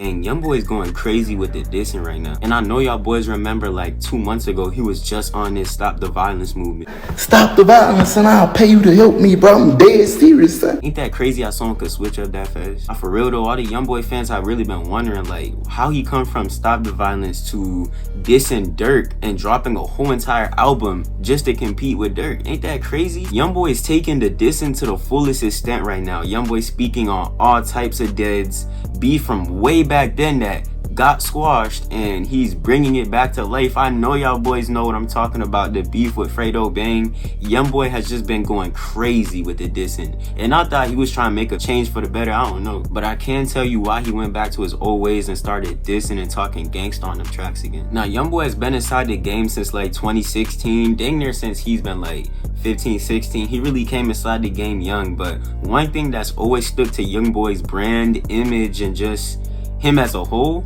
And Youngboy is going crazy with the dissing right now. And I know y'all boys remember like 2 months ago, he was just on this Stop the Violence movement. Stop the violence and I'll pay you to help me, bro. I'm dead serious, son. Ain't that crazy how someone could switch up that fast? For real though, all the Youngboy fans have really been wondering like how he come from Stop the Violence to dissing Dirk and dropping a whole entire album just to compete with Dirk. Ain't that crazy? Youngboy is taking the dissing to the fullest extent right now. Youngboy speaking on all types of deads, beef from way back then that got squashed, and he's bringing it back to life. I know y'all boys know what I'm talking about, the beef with Fredo Bang. Youngboy has just been going crazy with the dissing, and I thought he was trying to make a change for the better. I don't know, but I can tell you why he went back to his old ways and started dissing and talking gangsta on them tracks again. Now Youngboy has been inside the game since like 2016, dang near since he's been like 15, 16. He really came inside the game young, but one thing that's always stuck to Youngboy's brand, image, and just him as a whole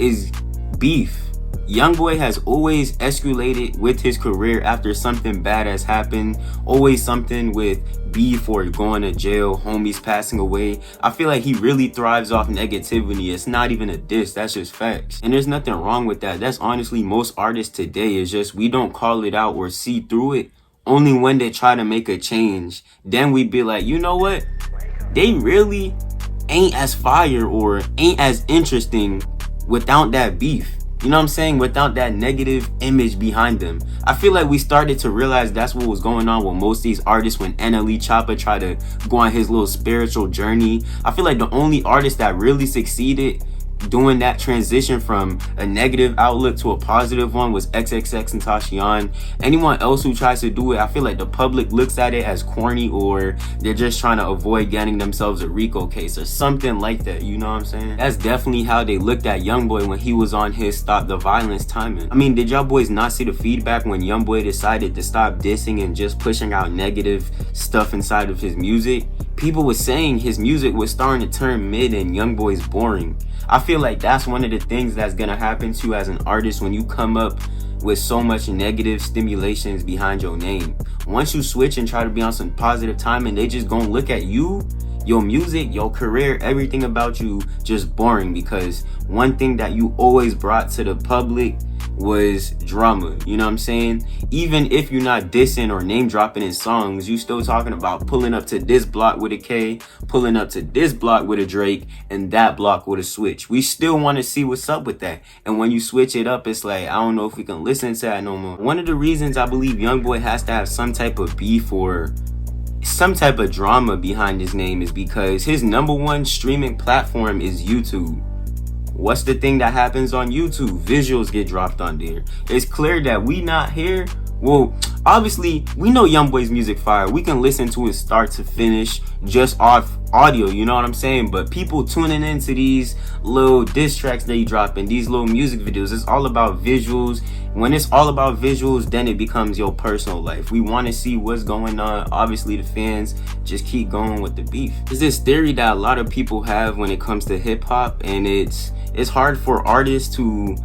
is beef. Youngboy has always escalated with his career after something bad has happened, always something with beef or going to jail, homies passing away. I feel like he really thrives off negativity. It's not even a diss, that's just facts. And there's nothing wrong with that. That's honestly most artists today. It's just we don't call it out or see through it only when they try to make a change. Then we'd be like, you know what? They really ain't as fire or ain't as interesting without that beef. You know what I'm saying? Without that negative image behind them. I feel like we started to realize that's what was going on with most of these artists when NLE Choppa tried to go on his little spiritual journey. I feel like the only artist that really succeeded doing that transition from a negative outlook to a positive one was XXX and Tashion. Anyone else who tries to do it, I feel like the public looks at it as corny, or they're just trying to avoid getting themselves a RICO case or something like that. You know what I'm saying? That's definitely how they looked at Youngboy when he was on his Stop the Violence timing. I mean, did y'all boys not see the feedback when Youngboy decided to stop dissing and just pushing out negative stuff inside of his music? People were saying his music was starting to turn mid and Youngboy's boring. I feel like that's one of the things that's gonna happen to you as an artist when you come up with so much negative stimulations behind your name. Once you switch and try to be on some positive timing, they just gonna look at you, your music, your career, everything about you just boring, because one thing that you always brought to the public was drama. You know what I'm saying? Even if you're not dissing or name dropping in songs, you still talking about pulling up to this block with a K, pulling up to this block with a Drake, and that block with a Switch. We still want to see what's up with that. And when you switch it up, it's like, I don't know if we can listen to that no more. One of the reasons I believe Youngboy has to have some type of beef or some type of drama behind his name is because his #1 streaming platform is YouTube. What's the thing that happens on YouTube? Visuals get dropped on there. It's clear that we not here. Well, obviously, we know Youngboy's music fire. We can listen to it start to finish just off audio, you know what I'm saying? But people tuning into these little diss tracks that he dropping, these little music videos, it's all about visuals. When it's all about visuals, then it becomes your personal life. We want to see what's going on. Obviously, the fans just keep going with the beef. There's this theory that a lot of people have when it comes to hip-hop, and it's hard for artists to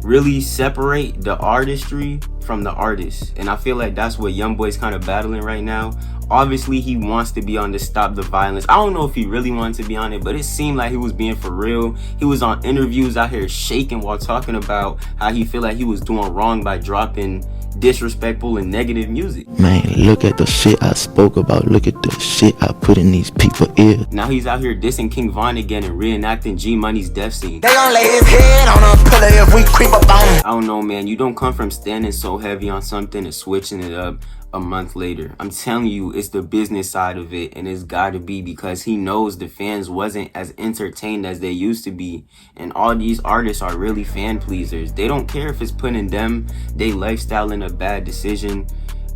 really separate the artistry from the artist, and I feel like that's what Youngboy's kind of battling right now. Obviously, he wants to be on the Stop the Violence. I don't know if he really wanted to be on it, but it seemed like he was being for real. He was on interviews out here shaking while talking about how he feel like he was doing wrong by dropping disrespectful and negative music. Man, look at the shit I spoke about. Look at the shit I put in these people's ears. Now he's out here dissing King Von again and reenacting G Money's death scene. They gon' lay his head on a pillow if we creep up on him. I don't know, man. You don't come from standing so heavy on something and switching it up a month later. I'm telling you, it's the business side of it, and it's gotta be because he knows the fans wasn't as entertained as they used to be. And all these artists are really fan pleasers. They don't care if it's putting them, they lifestyle in a bad decision.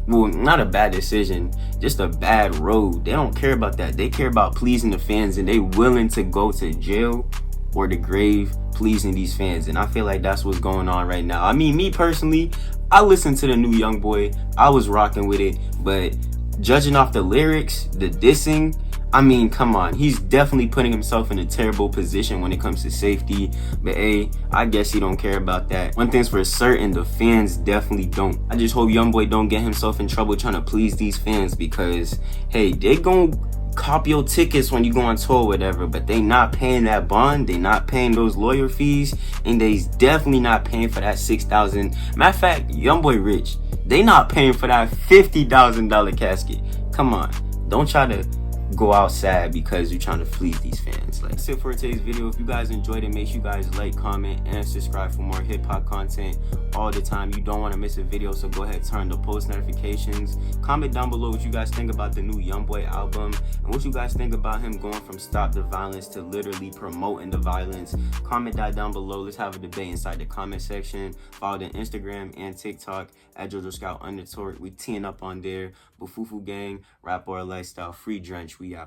Well, not a bad decision, just a bad road. They don't care about that. They care about pleasing the fans, and they willing to go to jail or the grave pleasing these fans. And I feel like that's what's going on right now. I mean, me personally, I listened to the new Youngboy. I was rocking with it, but judging off the lyrics, the dissing, I mean, come on. He's definitely putting himself in a terrible position when it comes to safety. But hey, I guess he don't care about that. One thing's for certain, the fans definitely don't. I just hope Youngboy don't get himself in trouble trying to please these fans, because hey, they gon' cop your tickets when you go on tour, whatever, but they not paying that bond, they not paying those lawyer fees, and they's definitely not paying for that $6,000. Matter of fact, Youngboy rich. They not paying for that $50,000 casket. Come on, don't try to go out sad because you're trying to fleece these fans. Like, that's it for today's video. If you guys enjoyed it, make sure you guys like, comment, and subscribe for more hip-hop content all the time. You don't want to miss a video, so go ahead, turn the post notifications. Comment down below what you guys think about the new Youngboy album and what you guys think about him going from stop the violence to literally promoting the violence. Comment that down below. Let's have a debate inside the comment section. Follow the Instagram and TikTok at JoJo Scout _. We teeing up on there. Bufufu gang, rap or lifestyle, free drench. We out.